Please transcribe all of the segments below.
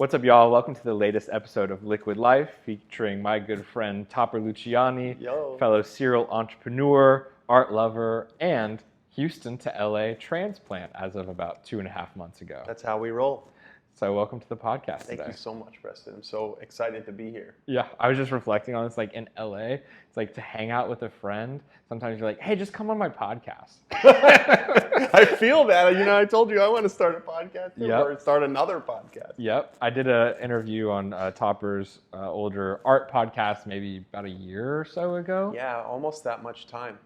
What's up, y'all? Welcome to the latest episode of Liquid Life, featuring my good friend Topper Luciani, Yo. fellow serial entrepreneur, art lover, and Houston to LA transplant as of about 2.5 months ago. That's how we roll. So welcome to the podcast Thank today. you so much, Preston. I'm so excited to be here. Yeah, I was just reflecting on this, like in LA, it's like to hang out with a friend. Sometimes you're like, hey, just come on my podcast. I feel that. You know, I told you I want to start a podcast too, Yep. or start another podcast. Yep, I did an interview on Topper's older art podcast maybe about a year or so ago. Yeah, almost that much time.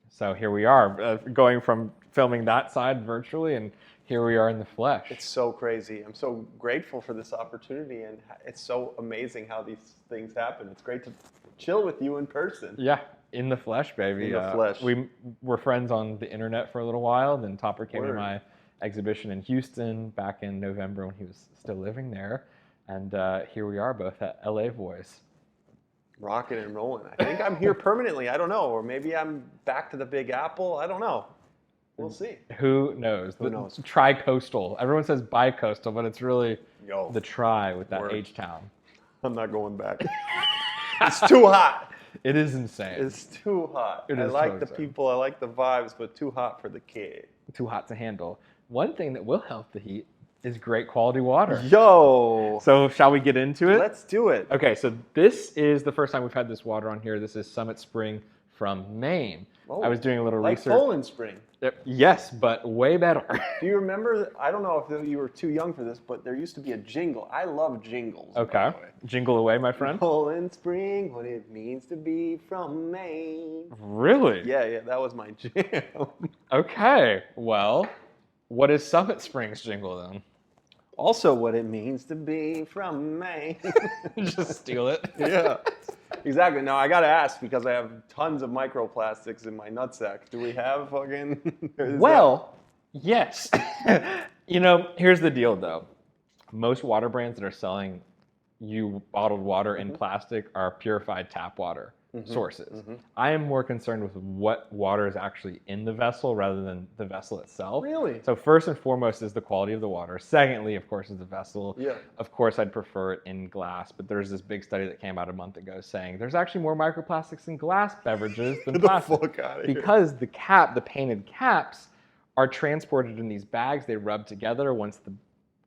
So here we are, going from filming that side virtually, and here we are in the flesh. It's so crazy. I'm so grateful for this opportunity, and it's so amazing how these things happen. It's great to chill with you in person. Yeah, in the flesh, baby. In the flesh. We were friends on the internet for a little while. Then Topper came to Word. my exhibition in Houston back in November when he was still living there. And here we are, both at LA Voice. Rocking and rolling. I think I'm here permanently. I don't know. Or maybe I'm back to the Big Apple. I don't know. We'll see. Who knows? Who knows? Tri-coastal. Everyone says bi-coastal, but it's really Yo, the tri with that Word. H-town. I'm not going back. It's too hot. It is insane. It's too hot. It I is like totally the insane. people, I like the vibes, but too hot for the kid. Too hot to handle. One thing that will help the heat is great quality water. Yo! So shall we get into it? Let's do it. Okay, so this is the first time we've had this water on here. This is Summit Spring from Maine. Oh, I was doing a little like research. Poland Spring. Yes, but way better. Do you remember, I don't know if you were too young for this, but there used to be a jingle. I love jingles. by Okay, the way. jingle away, my friend. Poland Spring, what it means to be from Maine. Really? Yeah, that was my jam. Okay, well, what is Summit Spring's jingle then? Also what it means to be from Maine. Just steal it. Yeah, exactly. Now I gotta ask because I have tons of microplastics in my nutsack. Do we have fucking? Well, yes. You know, here's the deal though. Most water brands that are selling you bottled water in plastic are purified tap water sources. I am more concerned with what water is actually in the vessel rather than the vessel itself. Really? So first and foremost is the quality of the water. Secondly, of course, is the vessel. Yeah. Of course, I'd prefer it in glass, but there's this big study that came out a month ago saying there's actually more microplastics in glass beverages than Get the plastic. fuck out of here. Because the painted caps are transported in these bags. They rub together. Once the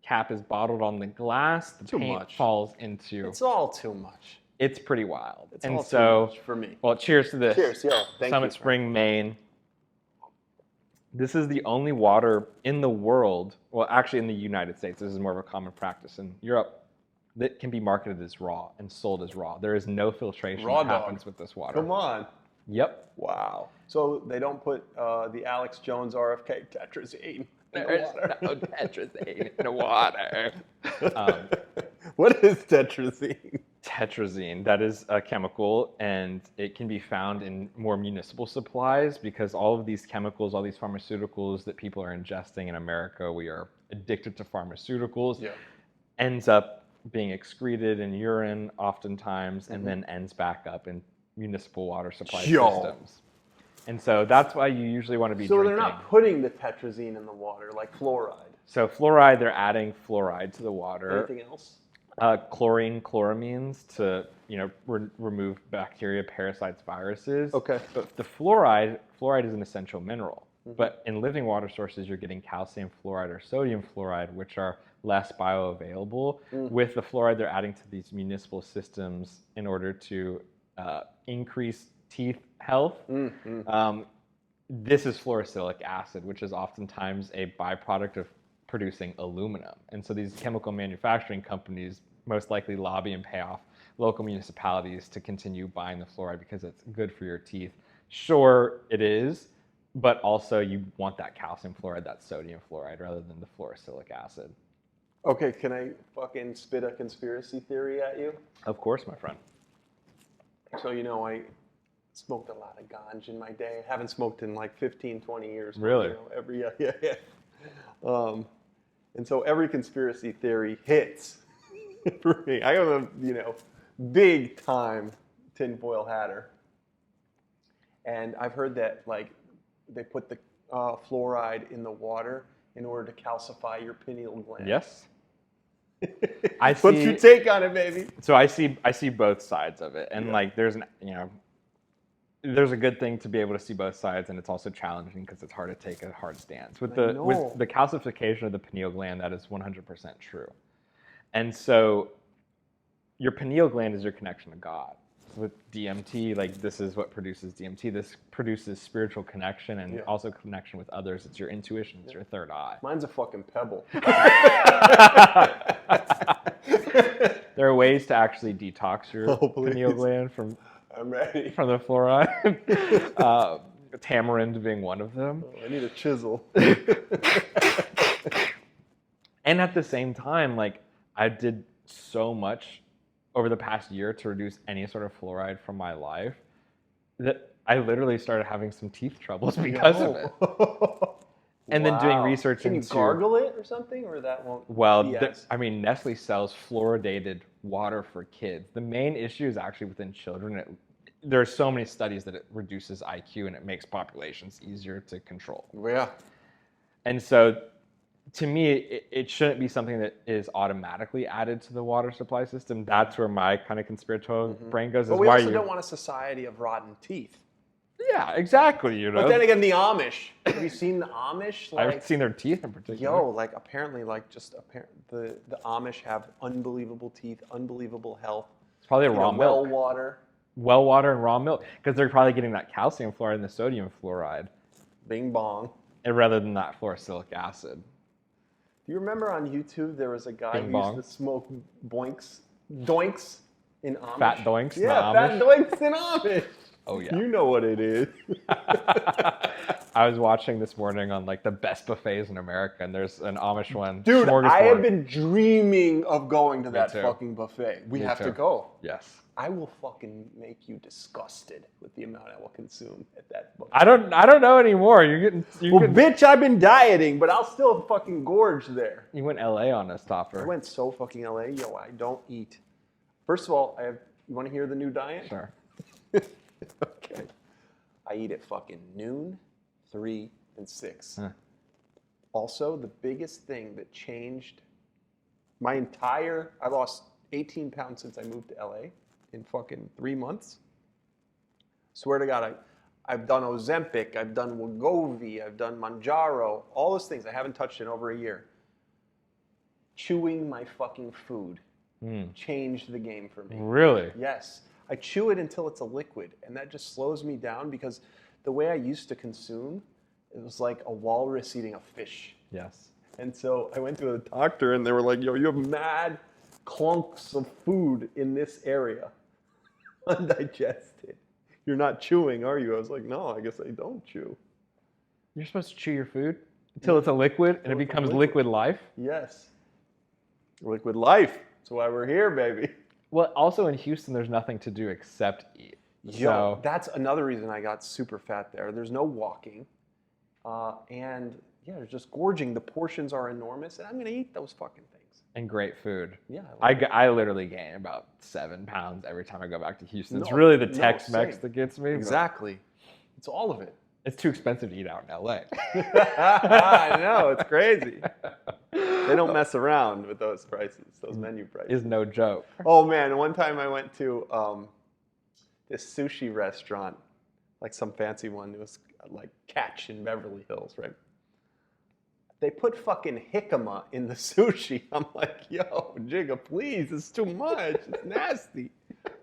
cap is bottled on the glass, the Too paint much. falls into. It's all too much. It's pretty wild. It's and all so, too much for me. well, cheers to this. Cheers, yo. Thank Summit you. Spring, Maine. This is the only water in the world, well, actually in the United States, this is more of a common practice in Europe, that can be marketed as raw and sold as raw. There is no filtration Raw that dog. happens with this water. Come on. Yep. Wow. So they don't put the Alex Jones RFK tetrazine. in the There's water. no tetrazine in the water. What is tetrazine? Tetrazine, that is a chemical, and it can be found in more municipal supplies because all of these chemicals, all these pharmaceuticals that people are ingesting in America, we are addicted to pharmaceuticals, Yeah. ends up being excreted in urine oftentimes and then ends back up in municipal water supply Yo. systems. And so that's why you usually want to be So drinking. they're not putting the tetrazine in the water like fluoride. So fluoride, they're adding fluoride to the water. Anything else? Chlorine, chloramines to remove bacteria, parasites, viruses. Okay. But the fluoride is an essential mineral. But in living water sources, you're getting calcium fluoride or sodium fluoride, which are less bioavailable. With the fluoride, they're adding to these municipal systems in order to increase teeth health. This is fluorosilicic acid, which is oftentimes a byproduct of producing aluminum. And so these chemical manufacturing companies most likely lobby and pay off local municipalities to continue buying the fluoride because it's good for your teeth. Sure, it is, but also you want that calcium fluoride, that sodium fluoride, rather than the fluorosilicic acid. Okay, can I fucking spit a conspiracy theory at you? Of course, my friend. So, I smoked a lot of ganj in my day. I haven't smoked in like 15, 20 years. Really? Yeah. And so every conspiracy theory hits for me. I am a, big time tinfoil hatter. And I've heard that like they put the fluoride in the water in order to calcify your pineal gland. Yes. What's your take on it, baby? So I see both sides of it, and like there's a good thing to be able to see both sides, and it's also challenging because it's hard to take a hard stance. With the calcification of the pineal gland, that is 100% true. And so your pineal gland is your connection to God. With DMT, like this is what produces DMT. This produces spiritual connection and also connection with others. It's your intuition. It's your third eye. Mine's a fucking pebble. There are ways to actually detox your pineal gland from I'm ready. From the fluoride. Tamarind being one of them. Oh, I need a chisel. And at the same time, like I did so much over the past year to reduce any sort of fluoride from my life that I literally started having some teeth troubles because of it. And then doing research into... Can you gargle it or something, or that won't... Well, Nestle sells fluoridated water for kids. The main issue is actually within children. There are so many studies that it reduces IQ and it makes populations easier to control. Yeah. And so, to me, it shouldn't be something that is automatically added to the water supply system. That's where my kind of conspiratorial brain goes. But we also don't want a society of rotten teeth. Yeah, exactly. You know. But then again, the Amish. Have you seen the Amish? Like, I've seen their teeth in particular. Yo, like apparently, the Amish have unbelievable teeth, unbelievable health. It's probably a raw milk. Well water and raw milk, because they're probably getting that calcium fluoride and the sodium fluoride. Bing bong. And rather than that fluorosilicic acid. Do you remember on YouTube there was a guy who used to smoke doinks in Amish? Fat doinks? Yeah, fat doinks in Amish. Oh yeah. You know what it is. I was watching this morning on like the best buffets in America, and there's an Amish one. Dude, I have been dreaming of going to that fucking buffet. We have to go. Yes. I will fucking make you disgusted with the amount I will consume at that buffet. I don't know anymore. Bitch, I've been dieting, but I'll still fucking gorge there. You went LA on a stopper. I went so fucking LA. Yo, I don't eat. First of all, you want to hear the new diet? Sure. Okay. I eat at fucking noon, 3, and 6. Huh. Also, the biggest thing that changed I lost 18 pounds since I moved to LA in fucking 3 months. Swear to God, I've done Ozempic, I've done Wegovy, I've done Manjaro, all those things. I haven't touched in over a year. Chewing my fucking food changed the game for me. Really? Yes. I chew it until it's a liquid, and that just slows me down because the way I used to consume, it was like a walrus eating a fish. Yes. And so I went to a doctor, and they were like, yo, you have mad clunks of food in this area, undigested. You're not chewing, are you? I was like, no, I guess I don't chew. You're supposed to chew your food until it's a liquid, and it becomes liquid life? Yes. Liquid life. That's why we're here, baby. Well, also in Houston, there's nothing to do except eat. Yo, that's another reason I got super fat there. There's no walking. And yeah, there's just gorging. The portions are enormous, and I'm going to eat those fucking things. And great food. Yeah. I literally gain about 7 pounds every time I go back to Houston. It's really the Tex-Mex that gets me. Exactly. It's all of it. It's too expensive to eat out in LA. I know, it's crazy. They don't mess around with those prices, those menu prices. Is no joke. Oh man, one time I went to this sushi restaurant, like some fancy one. It was like Catch in Beverly Hills, right? They put fucking jicama in the sushi. I'm like, yo, Jigga, please, it's too much. It's nasty.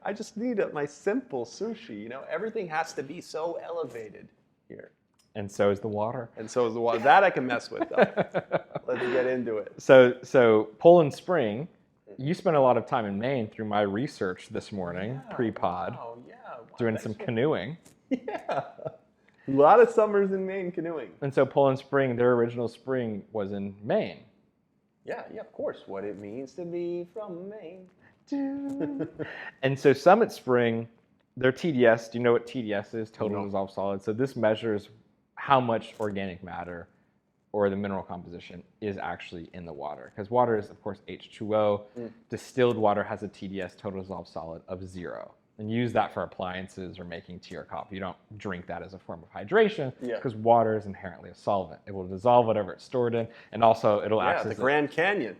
I just need my simple sushi. You know, everything has to be so elevated here. And so is the water. And so is the water. That I can mess with, though. Let's get into it. So Poland Spring, you spent a lot of time in Maine through my research this morning, pre-pod, doing some canoeing. Yeah. A lot of summers in Maine canoeing. And so Poland Spring, their original spring was in Maine. Yeah, of course. What it means to be from Maine. And so Summit Spring, their TDS, do you know what TDS is? Total Dissolved Solid. So this measures how much organic matter or the mineral composition is actually in the water. Because water is, of course, H2O. Distilled water has a TDS, total dissolved solid, of 0. and use that for appliances or making tea or coffee. You don't drink that as a form of hydration Yeah. because water is inherently a solvent. It will dissolve whatever it's stored in, and also it'll act the as Grand Canyon.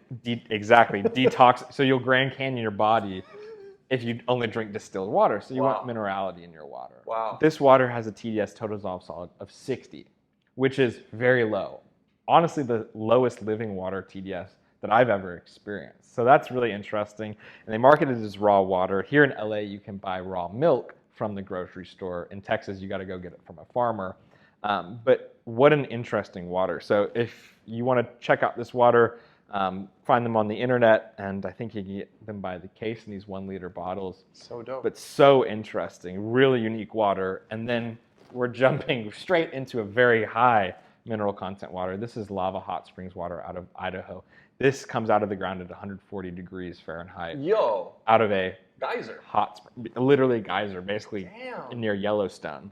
exactly detox. So you'll Grand Canyon your body if you only drink distilled water. So you want minerality in your water. Wow. This water has a TDS, total dissolved solid, of 60, which is very low. Honestly, the lowest living water TDS that I've ever experienced. So that's really interesting. And they market it as raw water. Here in LA, you can buy raw milk from the grocery store. In Texas, you got to go get it from a farmer. But what an interesting water. So if you want to check out this water, find them on the internet, and I think you can get them by the case in these 1 liter bottles. So dope. But so interesting, really unique water. And then we're jumping straight into a very high mineral content water. This is lava hot springs water out of Idaho. This comes out of the ground at 140 degrees Fahrenheit. Yo. Out of a Geyser. hot spring, literally geyser, basically near Yellowstone.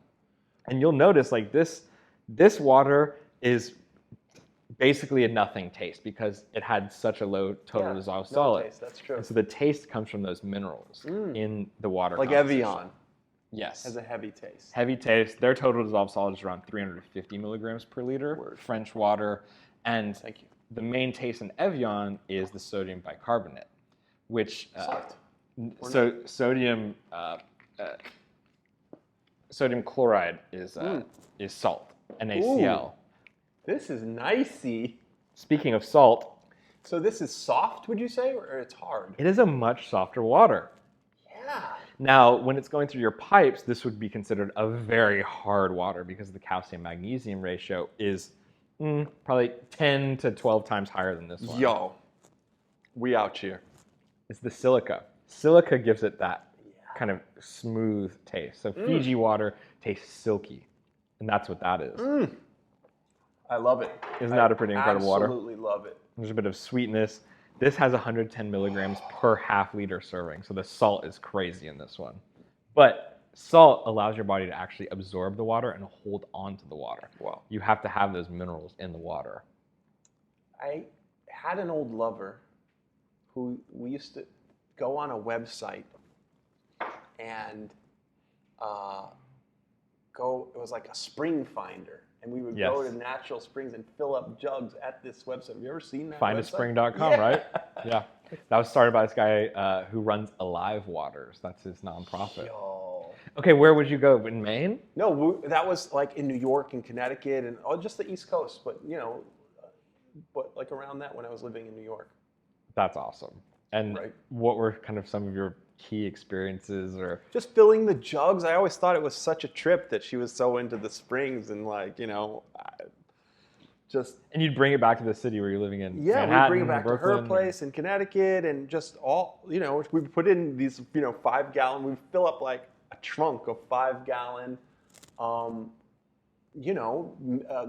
And you'll notice like this water is basically a nothing taste because it had such a low total dissolved solid. Taste, that's true. And so the taste comes from those minerals in the water. Like Evian. Yes. Has a heavy taste. Heavy taste. Their total dissolved solid is around 350 milligrams per liter. Word. French water. And Thank you. the main taste in Evian is the sodium bicarbonate, which sodium chloride is salt, NaCl. Ooh, this is nicey. Speaking of salt, so this is soft, would you say, or it's hard? it is a much softer water. Yeah. Now, when it's going through your pipes, this would be considered a very hard water because the calcium-magnesium ratio is probably 10 to 12 times higher than this one. Yo, we out here. It's the silica. Silica gives it that kind of smooth taste. So Fiji water tastes silky, and that's what that is. I love it. Isn't that a pretty incredible water? Absolutely love it. There's a bit of sweetness. This has 110 milligrams per half-liter serving, so the salt is crazy in this one. But salt allows your body to actually absorb the water and hold on to the water. Wow. You have to have those minerals in the water. I had an old lover who we used to go on a website and it was like a spring finder. And we would go to natural springs and fill up jugs at this website. Have you ever seen that Findaspring.com, right? Yeah. That was started by this guy who runs Alive Waters. That's his nonprofit. Yo. Okay, where would you go? In Maine? No, that was like in New York and Connecticut and just the East Coast. But, but like around that when I was living in New York. That's awesome. And what were kind of some of your key experiences or just filling the jugs? I always thought it was such a trip that she was so into the springs and and you'd bring it back to the city where you're living in. Yeah, Manhattan, we'd bring it back Brooklyn, to her place in Connecticut and just all, we put in these, 5-gallon, we'd fill up like a trunk of 5-gallon,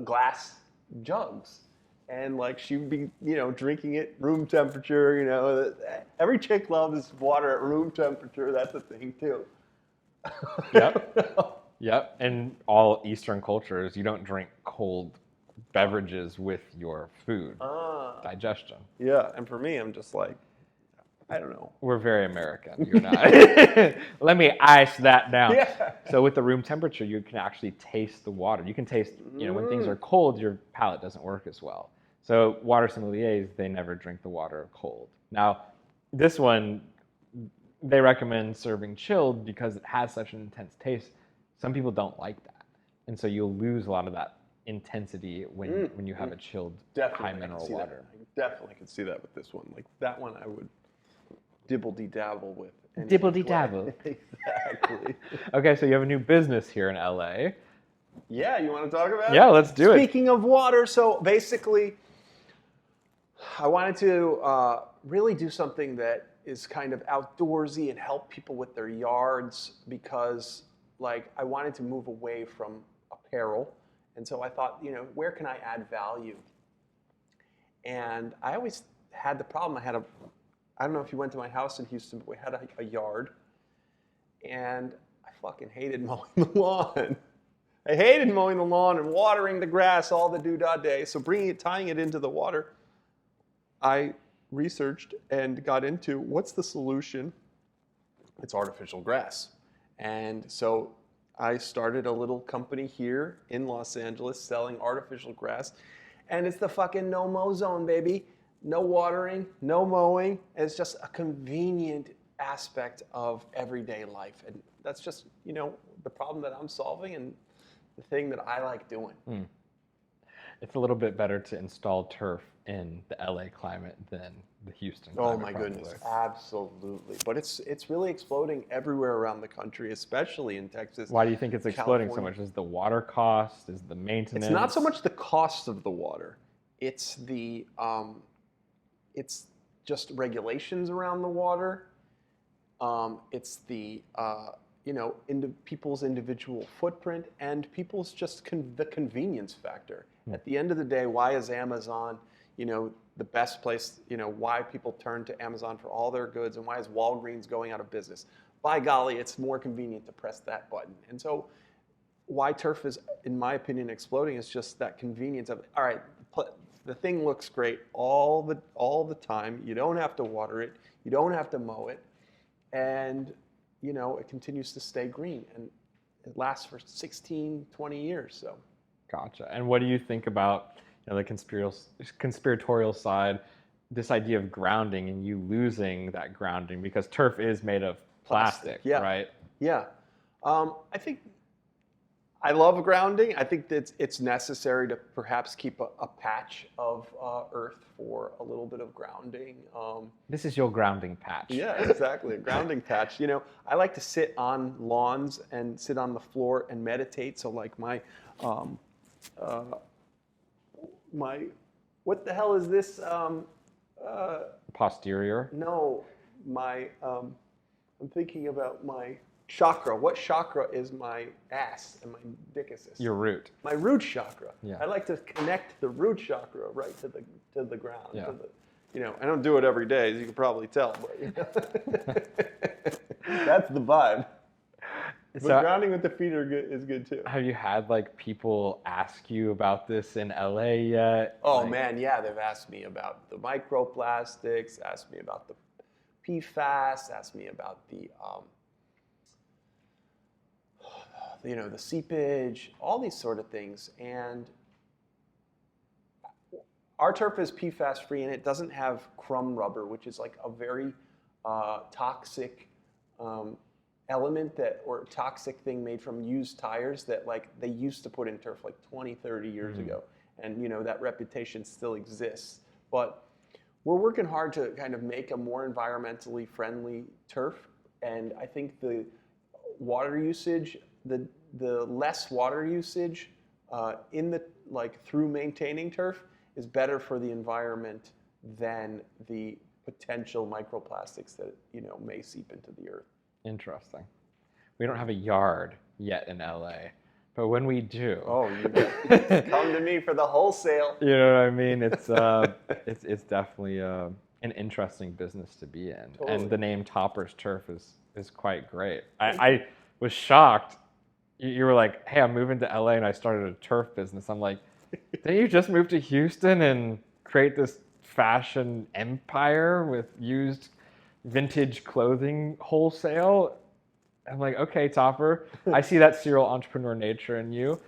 glass jugs. And like she'd be, drinking it room temperature, every chick loves water at room temperature. That's a thing too. Yep. And all Eastern cultures, you don't drink cold beverages with your food. Digestion. Yeah. And for me, I'm just like, I don't know. We're very American, you and I. Let me ice that down. Yeah. So with the room temperature, you can actually taste the water. You can taste, when things are cold, your palate doesn't work as well. So water sommeliers, they never drink the water cold. Now, this one, they recommend serving chilled because it has such an intense taste. Some people don't like that. And so you'll lose a lot of that intensity when you have a chilled high mineral water. I definitely could see that with this one. Like that one I would dibble-de-dabble with. Dibble-de-dabble. Exactly. Okay, so you have a new business here in LA. Yeah, you want to talk about it? Yeah, let's do it. Speaking of water, so basically, I wanted to really do something that is kind of outdoorsy and help people with their yards because, I wanted to move away from apparel. And so I thought, where can I add value? And I always had the problem. I don't know if you went to my house in Houston, but we had a yard. And I fucking hated mowing the lawn. I hated mowing the lawn and watering the grass all the doo-dah day. So tying it into the water, I researched and got into what's the solution? It's artificial grass. And so I started a little company here in Los Angeles selling artificial grass. And it's the fucking no-mow zone, baby. No watering, no mowing. And it's just a convenient aspect of everyday life. And that's just, the problem that I'm solving and the thing that I like doing. It's a little bit better to install turf in the LA climate than the Houston climate. Oh my goodness, absolutely. But it's really exploding everywhere around the country, especially in Texas. Why do you think it's exploding so California. much? Is the water cost? Is the maintenance? It's not so much the cost of the water. It's it's just regulations around the water. It's the people's individual footprint and people's just the convenience factor. At the end of the day, why is Amazon, the best place, why people turn to Amazon for all their goods, and why is Walgreens going out of business? By golly, it's more convenient to press that button. And so why turf is, in my opinion, exploding is just that convenience of, all right, the thing looks great all the time. You don't have to water it. You don't have to mow it. And, it continues to stay green. And it lasts for 16, 20 years. So. Gotcha. And what do you think about the conspiratorial side, this idea of grounding and you losing that grounding because turf is made of plastic, yeah. right? Yeah. I think I love grounding. I think that it's necessary to perhaps keep a patch of earth for a little bit of grounding. This is your grounding patch. Yeah, exactly. A grounding patch. I like to sit on lawns and sit on the floor and meditate. So like my what the hell is this? Posterior? No, I'm thinking about my chakra. What chakra is my ass and my dick assist? Your root. My root chakra. Yeah. I like to connect the root chakra right to the ground. Yeah. I don't do it every day, as you can probably tell, but that's the vibe. But So, grounding with the feet is good too. have you had people ask you about this in LA yet? Oh man, yeah, they've asked me about the microplastics, asked me about the PFAS, asked me about the the seepage, all these sort of things. And our turf is PFAS free, and it doesn't have crumb rubber, which is like a very toxic element or toxic thing made from used tires that they used to put in turf 20, 30 years ago. And that reputation still exists. But we're working hard to kind of make a more environmentally friendly turf. And I think the water usage, the less water usage through maintaining turf is better for the environment than the potential microplastics that may seep into the earth. Interesting. We don't have a yard yet in LA, but when we do, Come to me for the wholesale. you know what I mean? It's it's definitely an interesting business to be in, Totally. and the name Topper's Turf is quite great. I was shocked. You were like, "Hey, I'm moving to LA and I started a turf business." I'm like, "Didn't you just move to Houston and create this fashion empire with used vintage clothing wholesale?" I'm like, "Okay, Topper, I see that serial entrepreneur nature in you."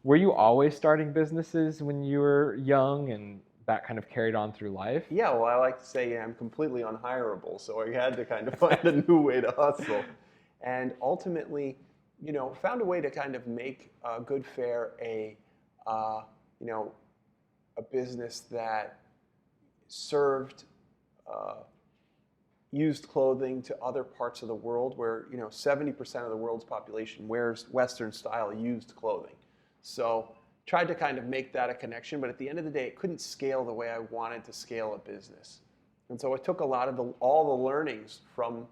Were you always starting businesses when you were young and that kind of carried on through life? Yeah, well, I like to say I'm completely unhireable, so I had to kind of find a new way to hustle. And ultimately, found a way to kind of make Good Fare a business that served used clothing to other parts of the world where 70% of the world's population wears Western style used clothing. So tried to kind of make that a connection, but at the end of the day, it couldn't scale the way I wanted to scale a business. And so I took a lot of all the learnings from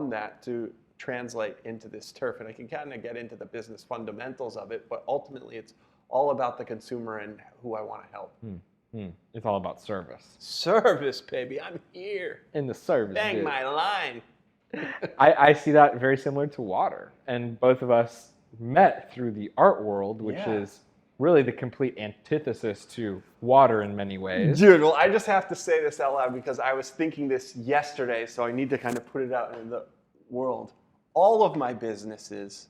that to translate into this turf. And I can kind of get into the business fundamentals of it, but ultimately it's all about the consumer and who I want to help. It's all about service. Service, baby. I'm here. In the service. Bang dude. my line. I see that very similar to water. And both of us met through the art world, which is really the complete antithesis to water in many ways. Dude, well, I just have to say this out loud because I was thinking this yesterday, so I need to kind of put it out in the world. all of my businesses,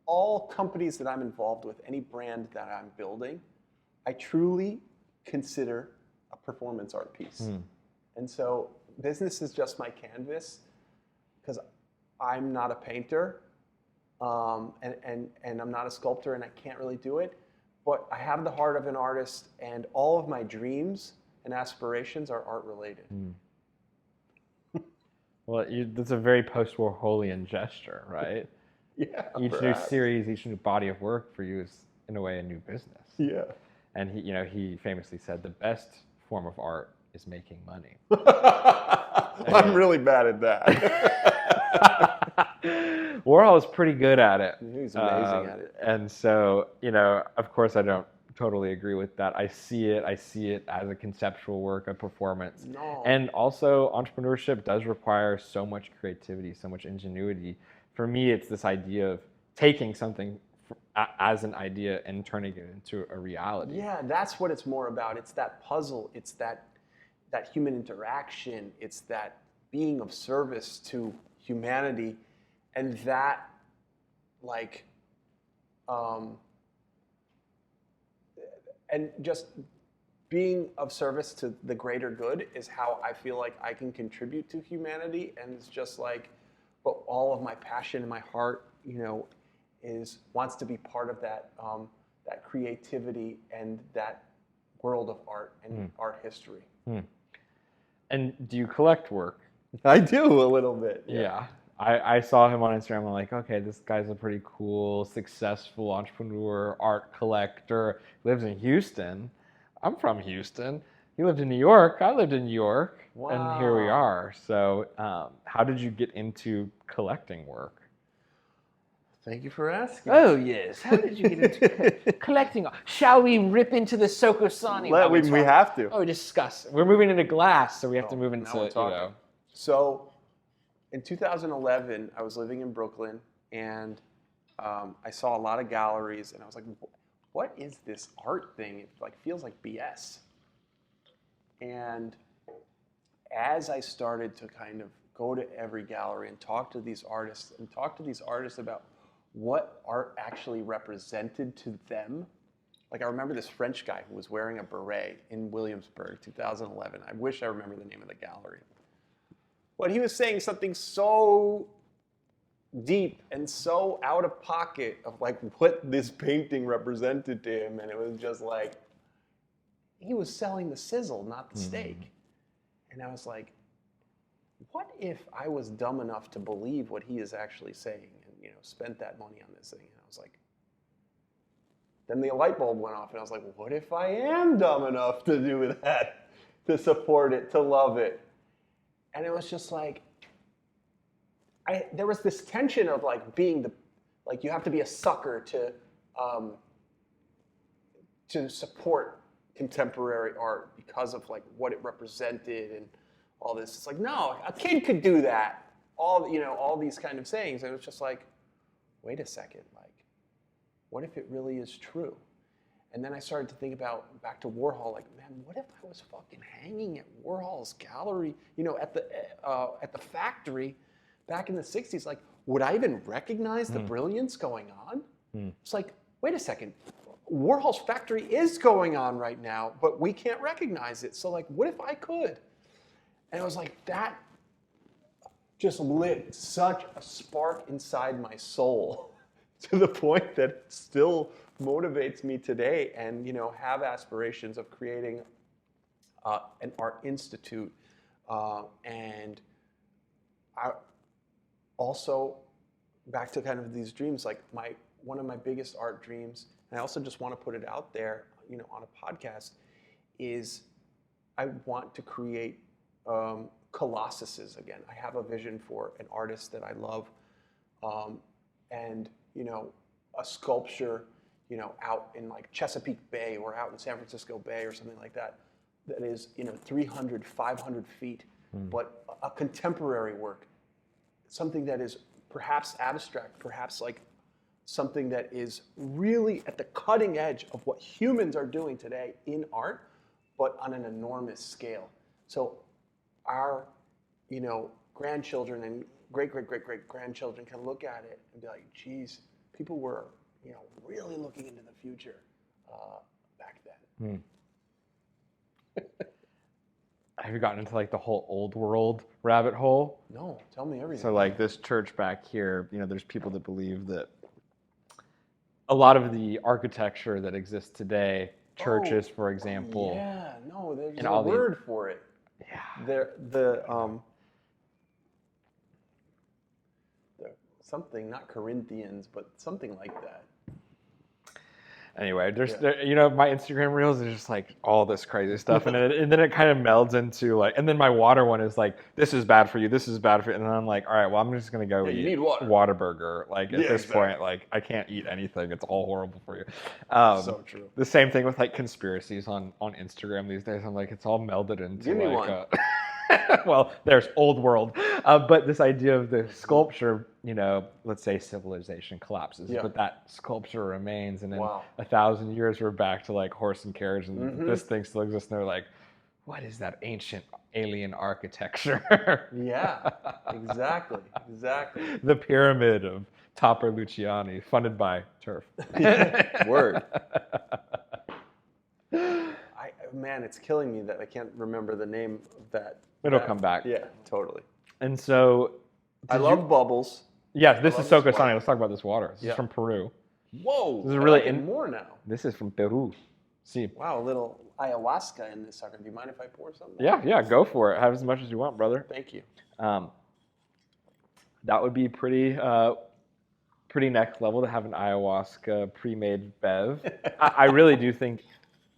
all companies that I'm involved with, any brand that I'm building, I truly consider a performance art piece. And so business is just my canvas because I'm not a painter and I'm not a sculptor and I can't really do it. But I have the heart of an artist and all of my dreams and aspirations are art related. Well, that's a very post-war Holian gesture, right? Yeah. Each new series, each new body of work for you is, in a way, a new business. Yeah. And he famously said the best form of art is making money. I'm really bad at that. Warhol is pretty good at it. He's amazing at it. And so, of course, I don't totally agree with that. I see it as a conceptual work, a performance. No. And also, entrepreneurship does require so much creativity, so much ingenuity. For me, it's this idea of taking something as an idea and turning it into a reality. Yeah, that's what it's more about. It's that puzzle. It's that human interaction. It's that being of service to humanity, and that and just being of service to the greater good is how I feel like I can contribute to humanity. And it's just but all of my passion and my heart, wants to be part of that that creativity and that world of art and art history. And do you collect work? I do a little bit. Yeah. I saw him on Instagram. I'm like, okay, this guy's a pretty cool, successful entrepreneur, art collector. Lives in Houston. I'm from Houston. He lived in New York. I lived in New York. Wow. And here we are. So how did you get into collecting work? Thank you for asking. Oh, yes. How did you get into collecting? Shall we rip into the Sokosani? We have to. Oh, discuss. We're moving into glass, so we have to move into, So in 2011, I was living in Brooklyn, and I saw a lot of galleries, and I was like, what is this art thing? It feels like BS. And as I started to kind of go to every gallery and talk to these artists about what art actually represented to them. I remember this French guy who was wearing a beret in Williamsburg, 2011. I wish I remember the name of the gallery. But he was saying something so deep and so out of pocket of what this painting represented to him. And it was just he was selling the sizzle, not the steak. And I was like, what if I was dumb enough to believe what he is actually saying and, spent that money on this thing? And I was like, then the light bulb went off and I was like, what if I am dumb enough to do that, to support it, to love it? And it was just there was this tension of being you have to be a sucker to support contemporary art because of what it represented and all this. It's no, a kid could do that. All these kind of sayings. And it was just wait a second, what if it really is true? And then I started to think back to Warhol, man, what if I was fucking hanging at Warhol's gallery, at the factory back in the 60s? Would I even recognize the brilliance going on? It's wait a second, Warhol's factory is going on right now, but we can't recognize it. So what if I could? And it was that just lit such a spark inside my soul to the point that it still motivates me today and, have aspirations of creating an art institute. And I also, back to kind of these dreams, one of my biggest art dreams, and I also just want to put it out there, on a podcast, is I want to create colossuses again. I have a vision for an artist that I love, and a sculpture, out in Chesapeake Bay or out in San Francisco Bay or something like that, that is 300, 500 feet, but a contemporary work, something that is perhaps abstract, perhaps something that is really at the cutting edge of what humans are doing today in art, but on an enormous scale. So our, grandchildren and great-great-great-great-grandchildren can look at it and be like, geez, people were, really looking into the future back then. Have you gotten into like the whole old world rabbit hole? No, tell me everything. So like this church back here, there's people that believe that a lot of the architecture that exists today, churches, for example. Yeah, no, there's and a all word for it. Yeah. The something, not Corinthians, but something like that. Anyway, my Instagram reels is just like all this crazy stuff, and then it kind of melds into like, and then my water one is like, this is bad for you, this is bad for you, and then I'm like, all right, well, I'm just gonna go you eat need water. Whataburger. Like at this point, like I can't eat anything; it's all horrible for you. So true. The same thing with like conspiracies on Instagram these days. I'm like, it's all melded into Give me like. one. Well, there's old world, but this idea of the sculpture, let's say civilization collapses, but that sculpture remains, and in 1,000 years we're back to like horse and carriage, and this thing still exists, and they're like, what is that ancient alien architecture? Yeah, exactly. The pyramid of Topper Luciani, funded by Turf. Word. Man, it's killing me that I can't remember the name of that. It'll come back. Yeah, totally. And so, I love bubbles. Yes, this is so good. Let's talk about this water. This is from Peru. Whoa, this is really more now. This is from Peru. See. Wow, a little ayahuasca in this sucker. Do you mind if I pour something? Yeah, go for it. Have as much as you want, brother. Thank you. That would be pretty next level to have an ayahuasca pre-made bev. I really do think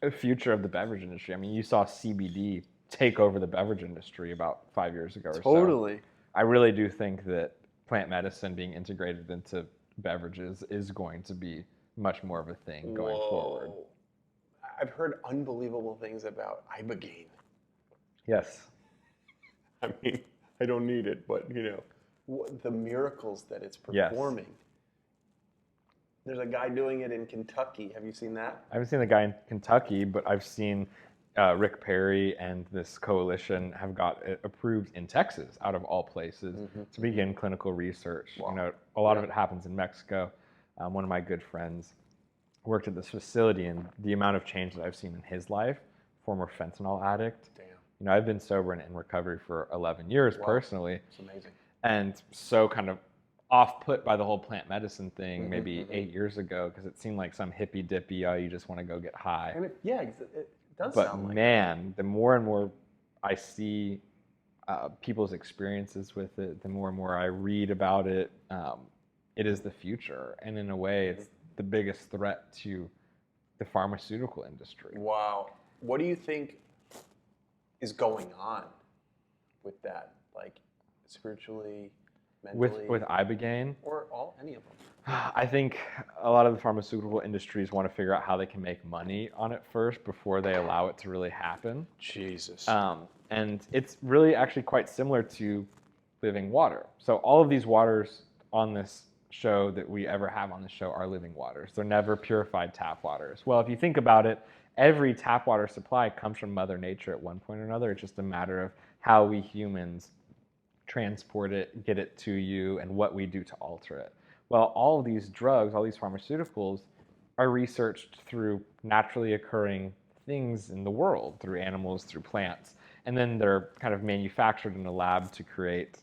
the future of the beverage industry. I mean, you saw CBD take over the beverage industry about 5 years ago or so. Totally. I really do think that plant medicine being integrated into beverages is going to be much more of a thing going forward. I've heard unbelievable things about ibogaine. Yes. I mean, I don't need it, but the miracles that it's performing. Yes. There's a guy doing it in Kentucky. Have you seen that? I haven't seen the guy in Kentucky, but I've seen Rick Perry and this coalition have got it approved in Texas, out of all places, to begin clinical research. Wow. A lot of it happens in Mexico. One of my good friends worked at this facility, and the amount of change that I've seen in his life, former fentanyl addict. Damn. I've been sober and in recovery for 11 years personally. It's amazing. And so kind of off-put by the whole plant medicine thing maybe 8 years ago, because it seemed like some hippy-dippy, you just want to go get high. And it does but sound like man, the more and more I see people's experiences with it, the more and more I read about it, it is the future. And in a way, it's the biggest threat to the pharmaceutical industry. Wow. What do you think is going on with that? Like spiritually, mentally? With ibogaine? Or any of them. I think a lot of the pharmaceutical industries want to figure out how they can make money on it first before they allow it to really happen. Jesus. And it's really actually quite similar to living water. So all of these waters on this show that we ever have on the show are living waters. They're never purified tap waters. Well, if you think about it, every tap water supply comes from Mother Nature at one point or another. It's just a matter of how we humans transport it, get it to you, and what we do to alter it. Well, all of these drugs, all these pharmaceuticals are researched through naturally occurring things in the world, through animals, through plants. And then they're kind of manufactured in a lab to create,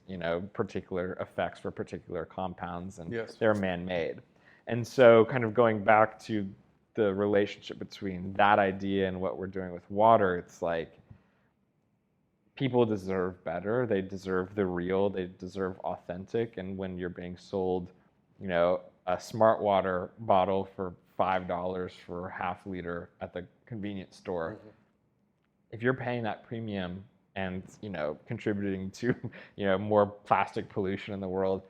particular effects for particular compounds, and they're man-made. And so kind of going back to the relationship between that idea and what we're doing with water, it's like people deserve better. They deserve the real. They deserve authentic. And when you're being sold, a smart water bottle for $5 for half liter at the convenience store, if you're paying that premium and contributing to more plastic pollution in the world,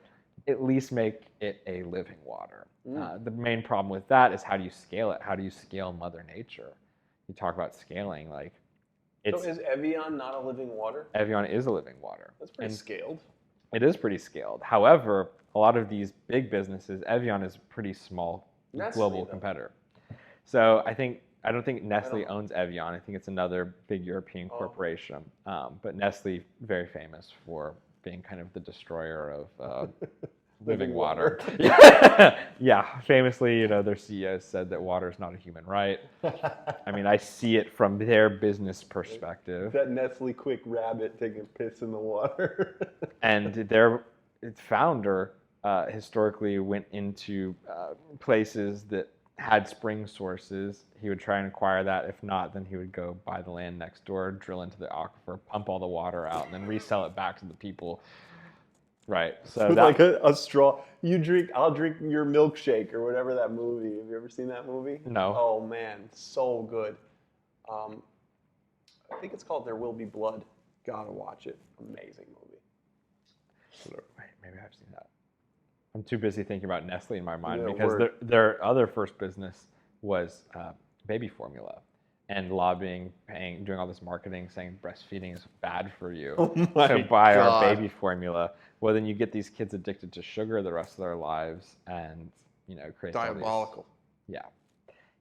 at least make it a living water. The main problem with that is, how do you scale it? How do you scale Mother Nature? You talk about scaling, so is Evian not a living water? Evian is a living water. That's pretty scaled. It is pretty scaled. However, a lot of these big businesses, Evian is a pretty small global competitor. So I don't think Nestle owns Evian. I think it's another big European corporation. But Nestle, very famous for being kind of the destroyer of living water. water. Yeah, famously, their CEO said that water is not a human right. I mean, I see it from their business perspective. That Nestle Quick rabbit taking a piss in the water. And their founder historically went into places that had spring sources. He would try and acquire that. If not, then he would go buy the land next door, drill into the aquifer, pump all the water out, and then resell it back to the people. Right. So With that, like a straw. You drink, I'll drink your milkshake or whatever that movie. Have you ever seen that movie? No. Oh man, so good. I think it's called There Will Be Blood. Gotta watch it. Amazing movie. Wait, maybe I've seen that. I'm too busy thinking about Nestle in my mind Yeah, because word. their other first business was baby formula, and lobbying, doing all this marketing, saying breastfeeding is bad for you. Oh my So buy our God. baby formula. Well, then you get these kids addicted to sugar the rest of their lives, and create all these- Diabolical. Yeah,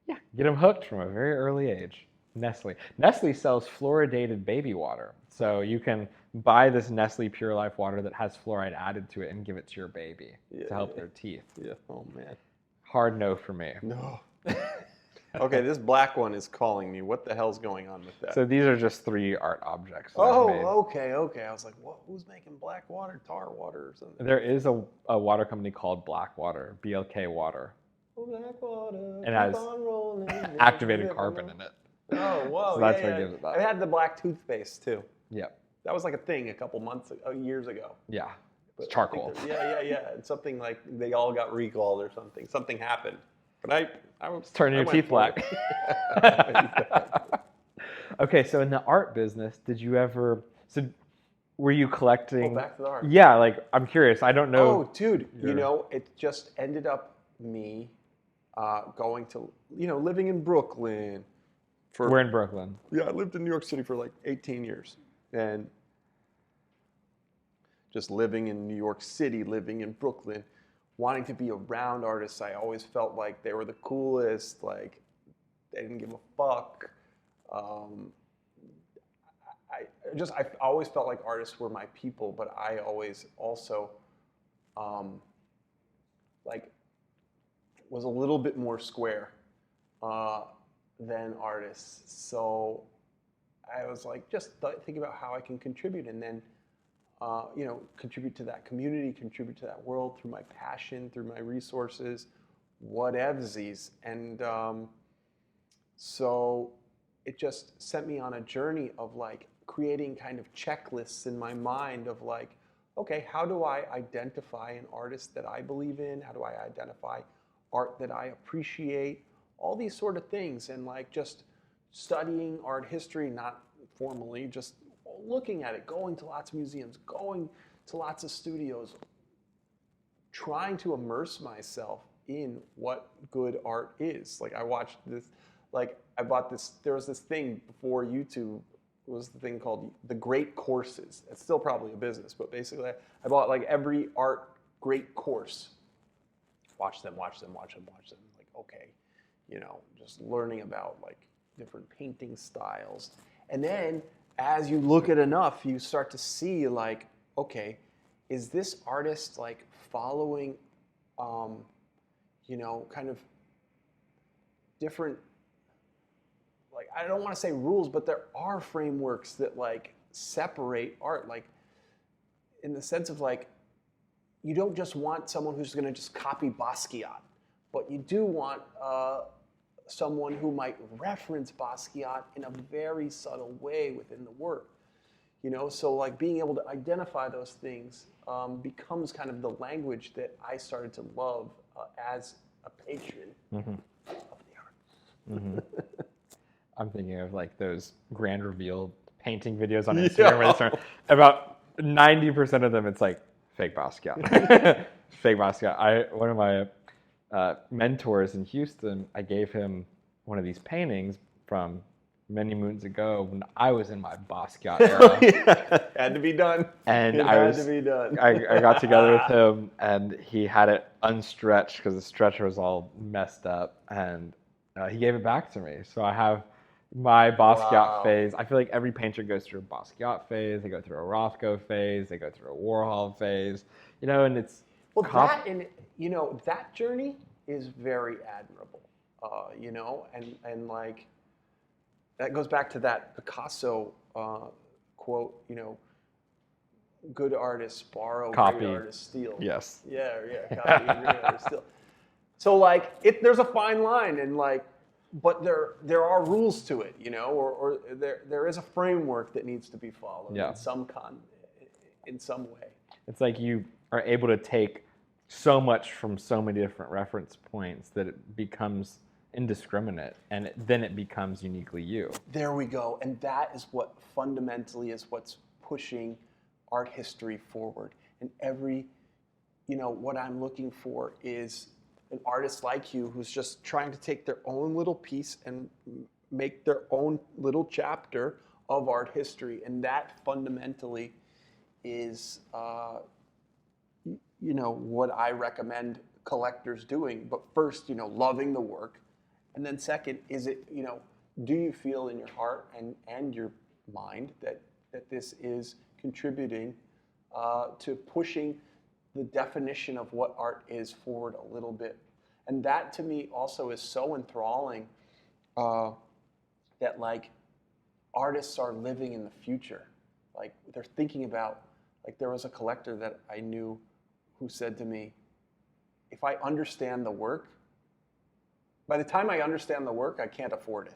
get them hooked from a very early age. Nestle sells fluoridated baby water, so you can buy this Nestle Pure Life water that has fluoride added to it and give it to your baby to help their teeth. Yeah. Oh man. Hard no for me. No. Okay, this black one is calling me. What the hell's going on with that? So these are just 3 art objects that I've oh, made. okay. I was like, what? Who's making black water, tar water, or something? There is a water company called Blackwater, BLK Water. Black water. It has keep on rolling, activated keep carbon on in it. Oh, whoa. So that's yeah, what gives it that. I had the black toothpaste too. Yep. That was like a thing a couple years ago. Yeah. But It's I charcoal. think yeah. And something like they all got recalled or something. Something happened. But I was Turning your went teeth for black. it. Okay, so in the art business, did you ever? So, were you collecting? Back to the art. Yeah, like I'm curious. I don't know. Oh, dude, it just ended up me going to, living in Brooklyn. We're in Brooklyn. Yeah, I lived in New York City for like 18 years. And just living in New York City, living in Brooklyn, wanting to be around artists, I always felt like they were the coolest, like they didn't give a fuck. I always felt like artists were my people, but I always also was a little bit more square than artists. So I was like, just think about how I can contribute, and then contribute to that community, contribute to that world through my passion, through my resources, whatevsies. And so it just sent me on a journey of like creating kind of checklists in my mind of like, okay, how do I identify an artist that I believe in? How do I identify art that I appreciate? All these sort of things. And like just studying art history, not formally, just looking at it, going to lots of museums, going to lots of studios, trying to immerse myself in what good art is. Like I watched this, like I bought this, there was this thing before YouTube, was the thing called the Great Courses. It's still probably a business, but basically I bought like every art great course. Watch them. Like, okay, just learning about like different painting styles. And then as you look at enough, you start to see like, okay, is this artist like following, kind of different, like, I don't want to say rules, but there are frameworks that like separate art, like in the sense of like, you don't just want someone who's going to just copy Basquiat, but you do want someone who might reference Basquiat in a very subtle way within the work. So like being able to identify those things becomes kind of the language that I started to love as a patron of the arts. Mm-hmm. I'm thinking of like those grand reveal painting videos on Instagram where they start, about 90% of them, it's like fake Basquiat. Fake Basquiat. One of my mentors in Houston, I gave him one of these paintings from many moons ago when I was in my Basquiat era. Had to be done. And it had to be done. I got together with him, and he had it unstretched because the stretcher was all messed up, and he gave it back to me. So I have my Basquiat Wow. phase. I feel like every painter goes through a Basquiat phase. They go through a Rothko phase. They go through a Warhol phase. And it's Well, that journey is very admirable. And like that goes back to that Picasso quote. Good artists borrow, Copy. great artists steal. Yes. Yeah, copy, great artists steal. So like, there's a fine line, and like, but there are rules to it, or there is a framework that needs to be followed in some way. It's like you are able to take so much from so many different reference points that it becomes indiscriminate, and then it becomes uniquely you. There we go, and that is what fundamentally is what's pushing art history forward. And what I'm looking for is an artist like you who's just trying to take their own little piece and make their own little chapter of art history. And that fundamentally is, what I recommend collectors doing. But first, loving the work. And then second, is it, do you feel in your heart and your mind that this is contributing to pushing the definition of what art is forward a little bit? And that to me also is so enthralling, that like artists are living in the future. Like they're thinking about, like there was a collector that I knew who said to me, if I understand the work, by the time I understand the work, I can't afford it.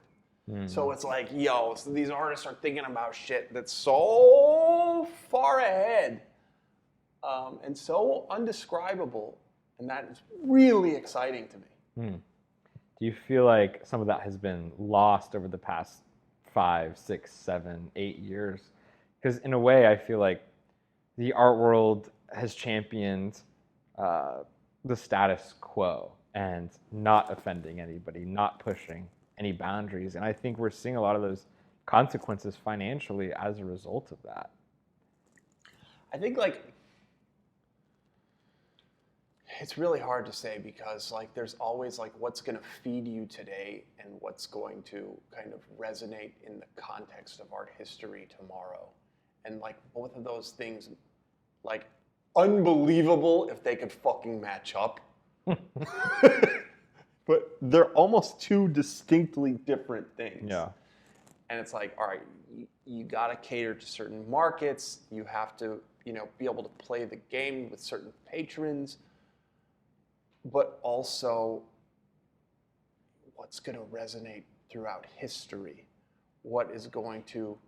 Mm-hmm. So it's like, so these artists are thinking about shit that's so far ahead, and so undescribable, and that is really exciting to me. Do you feel like some of that has been lost over the past 5, 6, 7, 8 years? Because in a way, I feel like the art world has championed the status quo and not offending anybody, not pushing any boundaries. And I think we're seeing a lot of those consequences financially as a result of that. I think like it's really hard to say, because like there's always like what's going to feed you today and what's going to kind of resonate in the context of art history tomorrow. And like both of those things, like unbelievable if they could fucking match up. But they're almost two distinctly different things. Yeah. And it's like, all right, you got to cater to certain markets. You have to, be able to play the game with certain patrons. But also, what's going to resonate throughout history? What is going to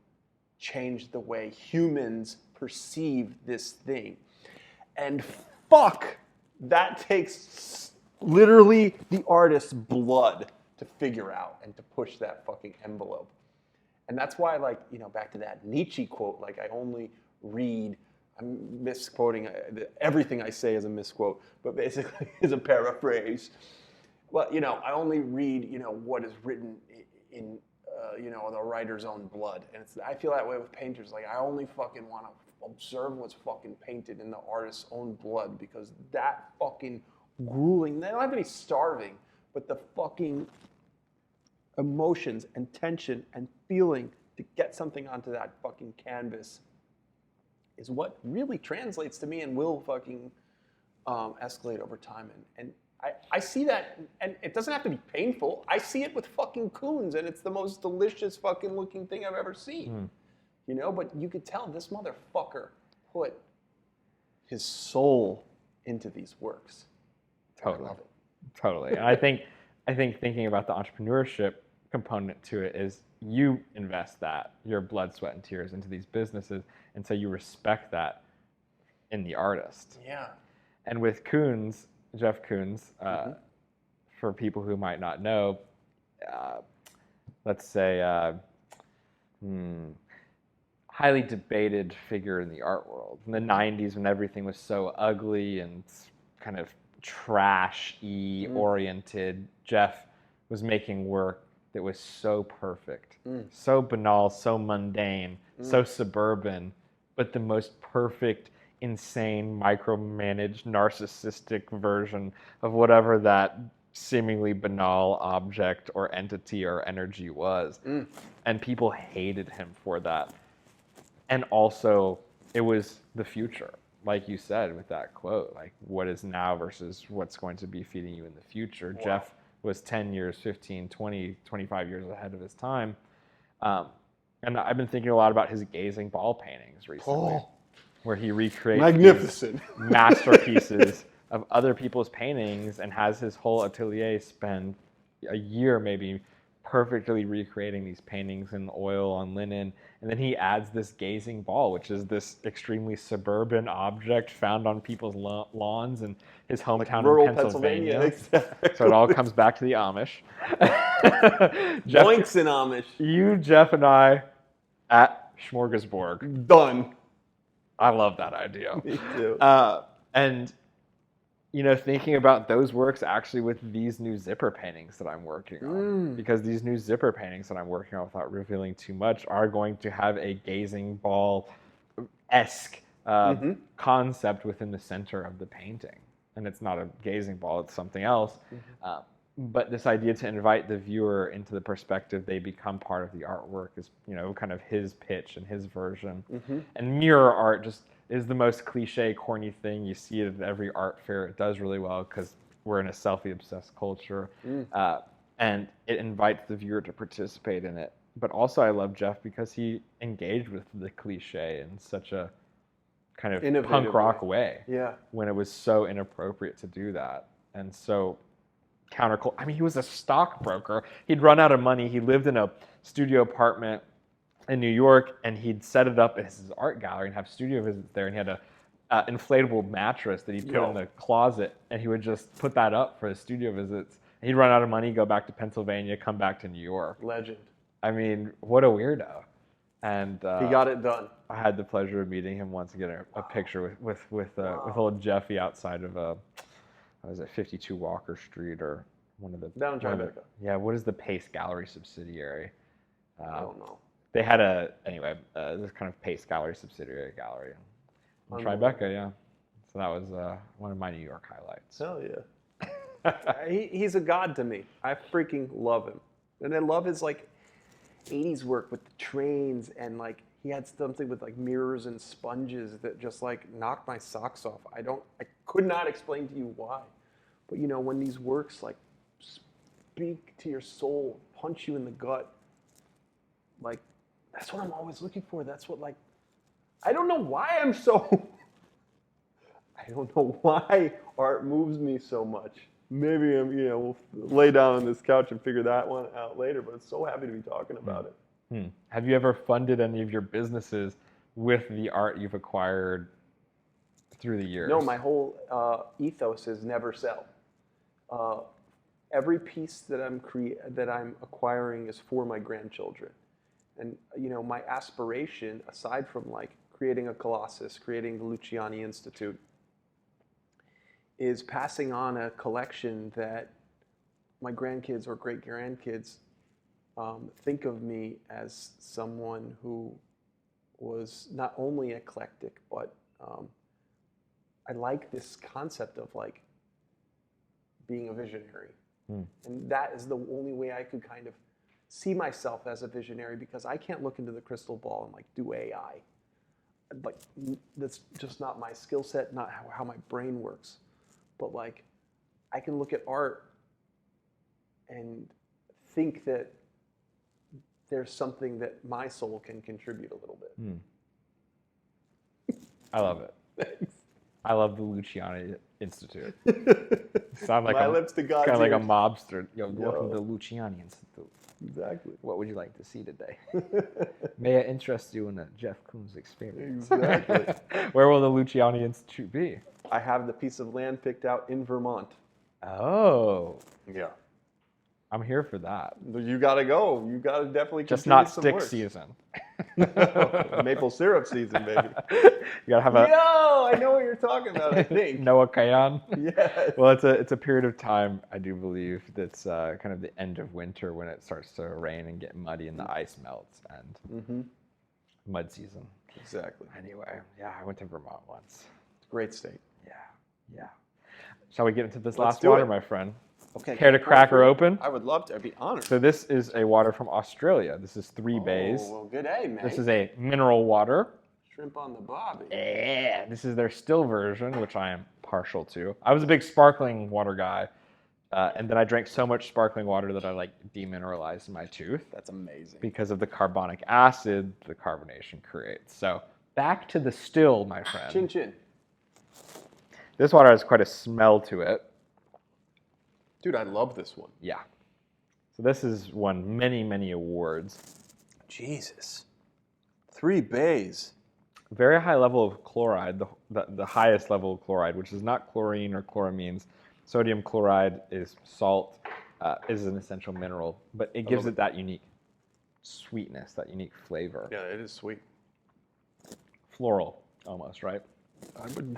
change the way humans perceive this thing? And fuck, that takes literally the artist's blood to figure out and to push that fucking envelope. And that's why, like, back to that Nietzsche quote, like, I only read, I'm misquoting, everything I say is a misquote, but basically is a paraphrase. Well, I only read, what is written in, the writer's own blood. And I feel that way with painters. Like, I only fucking want to observe what's fucking painted in the artist's own blood, because that fucking grueling, they don't have to be starving, but the fucking emotions and tension and feeling to get something onto that fucking canvas is what really translates to me and will fucking escalate over time. And I see that, and it doesn't have to be painful. I see it with fucking coons, and it's the most delicious fucking looking thing I've ever seen. But you could tell this motherfucker put his soul into these works. Totally. I love it. Totally. And I think thinking about the entrepreneurship component to it is you invest that, your blood, sweat, and tears into these businesses, and so you respect that in the artist. Yeah. And with Koons, Jeff Koons, for people who might not know, let's say highly debated figure in the art world. In the 90s, when everything was so ugly and kind of trash-y oriented, Jeff was making work that was so perfect, so banal, so mundane, so suburban, but the most perfect, insane, micromanaged, narcissistic version of whatever that seemingly banal object or entity or energy was. And people hated him for that. And also, it was the future. Like you said with that quote, like what is now versus what's going to be feeding you in the future. Wow. Jeff was 10 years, 15, 20, 25 years ahead of his time. And I've been thinking a lot about his gazing ball paintings recently, where he recreates magnificent masterpieces of other people's paintings and has his whole atelier spend a year maybe perfectly recreating these paintings in oil on linen. And then he adds this gazing ball, which is this extremely suburban object found on people's lawns in his hometown rural in Pennsylvania. Exactly. So it all comes back to the Amish. Boinks in Amish. You, Jeff, and I at Smorgasborg. Done. I love that idea. Me too. And thinking about those works actually with these new zipper paintings that I'm working on, because these new zipper paintings that I'm working on, without revealing too much, are going to have a gazing ball-esque concept within the center of the painting. And it's not a gazing ball, it's something else. But this idea to invite the viewer into the perspective they become part of the artwork is, kind of his pitch and his version. And mirror art just is the most cliche, corny thing. You see it at every art fair. It does really well because we're in a selfie-obsessed culture. And it invites the viewer to participate in it. But also I love Jeff because he engaged with the cliche in such a kind of innovative punk rock way. Yeah. When it was so inappropriate to do that. And so counterculture. I mean, he was a stockbroker. He'd run out of money. He lived in a studio apartment in New York, and he'd set it up as his art gallery and have studio visits there. And he had a inflatable mattress that he'd put in the closet, and he would just put that up for his studio visits. And he'd run out of money, go back to Pennsylvania, come back to New York. Legend. I mean, what a weirdo. And he got it done. I had the pleasure of meeting him once and getting a picture with old Jeffy outside of 52 Walker Street or one of the... Down in Tribeca. Yeah, what is the Pace Gallery subsidiary? I don't know. They had this kind of Pace Gallery subsidiary gallery in Tribeca, yeah. So that was one of my New York highlights. Hell yeah. He's a god to me. I freaking love him. And I love his 80s work with the trains, and he had something with mirrors and sponges that just knocked my socks off. I could not explain to you why. But when these works speak to your soul, punch you in the gut, that's what I'm always looking for. That's what I don't know why I don't know why art moves me so much. Maybe we'll lay down on this couch and figure that one out later, but I'm so happy to be talking about it. Have you ever funded any of your businesses with the art you've acquired through the years? No, my whole ethos is never sell. Every piece that I'm acquiring is for my grandchildren. And my aspiration, aside from creating a Colossus, creating the Luciani Institute, is passing on a collection that my grandkids or great-grandkids think of me as someone who was not only eclectic, but I like this concept of being a visionary. And that is the only way I could kind of see myself as a visionary, because I can't look into the crystal ball and do AI. That's just not my skill set, not how my brain works. But I can look at art and think that there's something that my soul can contribute a little bit. I love it. Thanks. I love the Luciani Institute. Sound like my lips to God's kind of like a ears. Mobster. Welcome to the Luciani Institute. Exactly. What would you like to see today? May I interest you in a Jeff Koons experience? Exactly. Where will the Luciani Institute be? I have the piece of land picked out in Vermont. Oh. Yeah. I'm here for that. You gotta go. You gotta definitely Just contribute not some stick work. season. Maple syrup season, baby. You gotta have a I know what you're talking about, I think. Noah Kayan. Yes. Well, it's a period of time, I do believe, that's kind of the end of winter when it starts to rain and get muddy and the ice melts, and mud season. Exactly. Anyway, yeah, I went to Vermont once. It's a great state. Yeah. Shall we get into this Let's last do water, it. my friend? Okay. Care to crack her open? I would love to. I'd be honored. So this is a water from Australia. This is 3 bays. Oh, well, good day, mate. This is a mineral water. Shrimp on the bobby. Yeah, this is their still version, which I am partial to. I was a big sparkling water guy, and then I drank so much sparkling water that I like demineralized my tooth. That's amazing. Because of the carbonic acid the carbonation creates. So back to the still, my friend. Chin chin. This water has quite a smell to it. Dude, I love this one. Yeah. So this has won many, many awards. Jesus. 3 bays. Very high level of chloride, the highest level of chloride, which is not chlorine or chloramines. Sodium chloride is salt, is an essential mineral, but it gives it that unique sweetness, that unique flavor. Yeah, it is sweet. Floral, almost, right?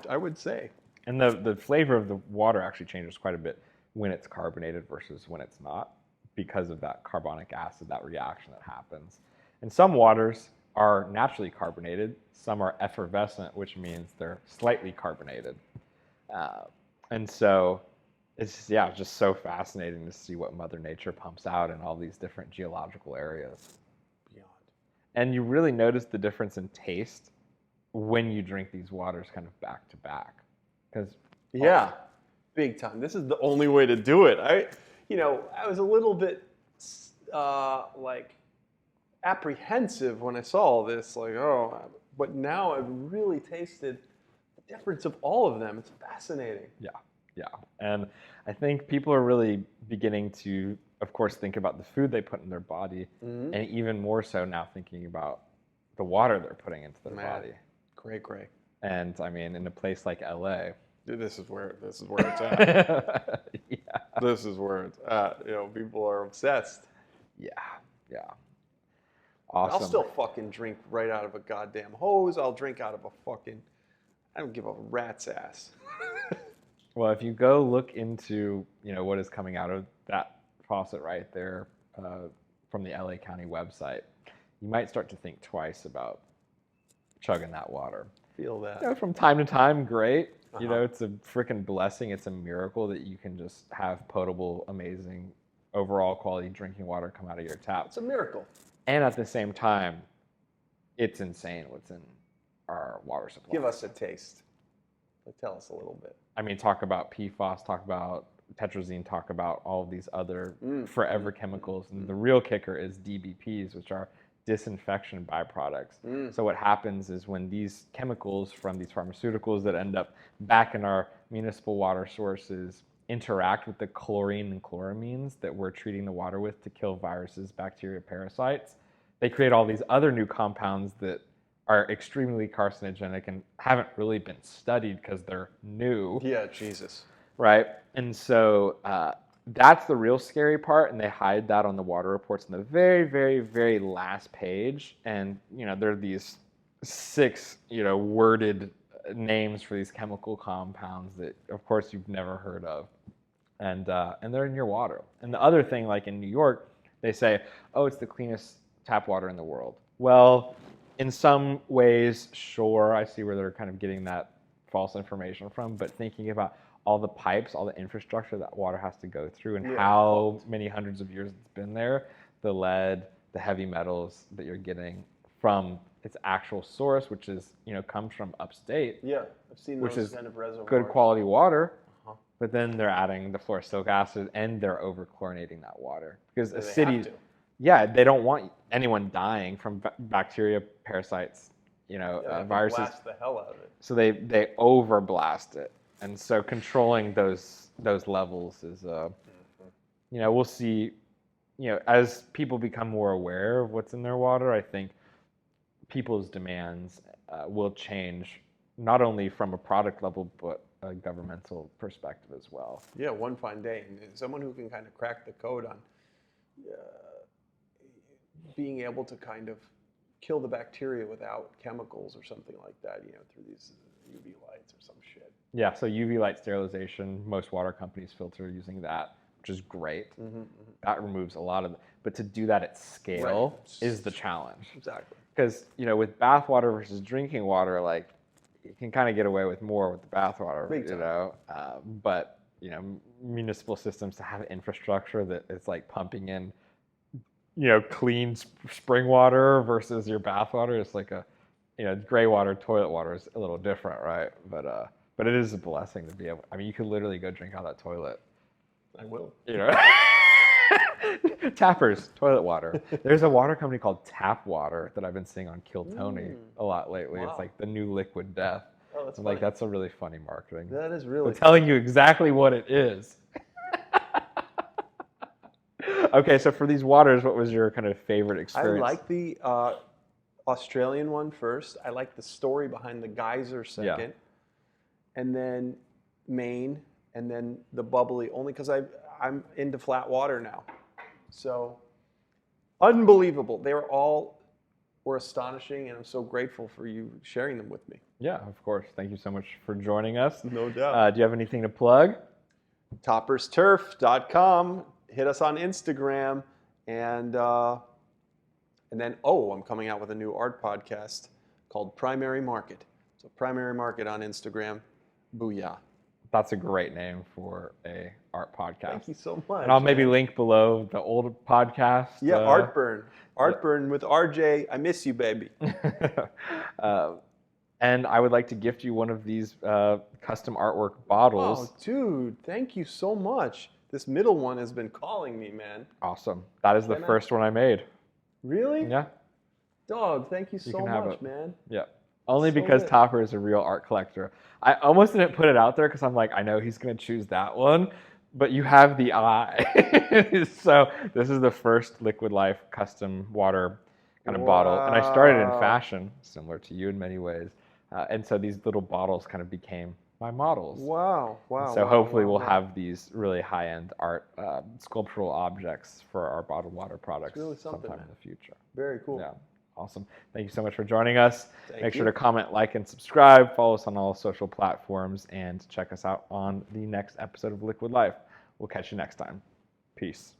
I would say. And the flavor of the water actually changes quite a bit when it's carbonated versus when it's not, because of that carbonic acid, that reaction that happens. And some waters are naturally carbonated, some are effervescent, which means they're slightly carbonated. And so it's just so fascinating to see what Mother Nature pumps out in all these different geological areas. Beyond. And you really notice the difference in taste when you drink these waters kind of back to back. Because big time. This is the only way to do it. I was a little bit apprehensive when I saw all this, but now I've really tasted the difference of all of them. It's fascinating. Yeah. And I think people are really beginning to, of course, think about the food they put in their body, and even more so now thinking about the water they're putting into their body. Great. And I mean, in a place like LA, this is where it's at. yeah. This is where it's at. People are obsessed. Yeah. Awesome. I'll still fucking drink right out of a goddamn hose. I'll drink out of I don't give a rat's ass. Well, if you go look into, what is coming out of that faucet right there from the LA County website, you might start to think twice about chugging that water. Feel that. From time to time, great. It's a freaking blessing. It's a miracle that you can just have potable, amazing, overall quality drinking water come out of your tap. It's a miracle. And at the same time, it's insane what's in our water supply. Give us a taste. Tell us a little bit. I mean, talk about PFAS, talk about tetrazine, talk about all of these other forever chemicals. And the real kicker is DBPs, which are disinfection byproducts. So what happens is when these chemicals from these pharmaceuticals that end up back in our municipal water sources interact with the chlorine and chloramines that we're treating the water with to kill viruses, bacteria, parasites, they create all these other new compounds that are extremely carcinogenic and haven't really been studied because they're new. Yeah, Jesus. Right? And so that's the real scary part, and they hide that on the water reports in the very, very, very last page. And, there are these 6, worded names for these chemical compounds that, of course, you've never heard of. And they're in your water. And the other thing, like in New York, they say, oh, it's the cleanest tap water in the world. Well, in some ways, sure, I see where they're kind of getting that false information from, but thinking about all the pipes, all the infrastructure that water has to go through and how many hundreds of years it's been there, the lead, the heavy metals that you're getting from its actual source, which is, comes from upstate. Yeah, I've seen those which is kind of reservoirs. Good quality water, but then they're adding the fluorosilicic acid and they're over-chlorinating that water. Because a city, they don't want anyone dying from bacteria, parasites, viruses. Blast the hell out of it. So they over-blast it. And so controlling those levels is, we'll see, as people become more aware of what's in their water, I think people's demands will change, not only from a product level, but a governmental perspective as well. Yeah, one fine day. And someone who can kind of crack the code on being able to kind of kill the bacteria without chemicals or something like that, through these UV lights or some shit. Yeah, so UV light sterilization, most water companies filter using that, which is great. That removes a lot of but to do that at scale is the challenge. Exactly. Because, with bath water versus drinking water, you can kind of get away with more with the bath water, but, municipal systems to have infrastructure that is like pumping in, clean spring water versus your bath water. It's like gray water, toilet water is a little different, right? But it is a blessing to be able. I mean, you could literally go drink out of that toilet. I will. Tappers, toilet water. There's a water company called Tap Water that I've been seeing on Kill Tony a lot lately. Wow. It's like the new liquid death. Oh, that's I'm funny. like, that's a really funny marketing. That is really. I'm telling you exactly what it is. Okay, so for these waters, what was your kind of favorite experience? I like the Australian one first. I like the story behind the geyser second, and then Maine, and then the bubbly. Only because I'm into flat water now, so unbelievable. They were astonishing, and I'm so grateful for you sharing them with me. Yeah, of course. Thank you so much for joining us. No doubt. Do you have anything to plug? toppersturf.com. Hit us on Instagram, and then I'm coming out with a new art podcast called Primary Market. So Primary Market on Instagram. Booyah. That's a great name for a art podcast. Thank you so much. And I'll maybe link below the old podcast. Yeah, Artburn with RJ. I miss you, baby. And I would like to gift you one of these custom artwork bottles. Oh, dude, thank you so much. This middle one has been calling me, man. Awesome. That is the first one I made. Really? Yeah. Dog, thank you so much, man. Yeah. Only So because good. Topper is a real art collector. I almost didn't put it out there because I'm like, I know he's going to choose that one, but you have the eye. So this is the first Liquid Life custom water kind of bottle. And I started in fashion, similar to you in many ways. And so these little bottles kind of became my models. Wow. So hopefully we'll have these really high-end art sculptural objects for our bottled water products sometime in the future. Very cool. Yeah, awesome. Thank you so much for joining us. Make sure you. to comment, like, and subscribe. Follow us on all social platforms and check us out on the next episode of Liquid Life. We'll catch you next time. Peace.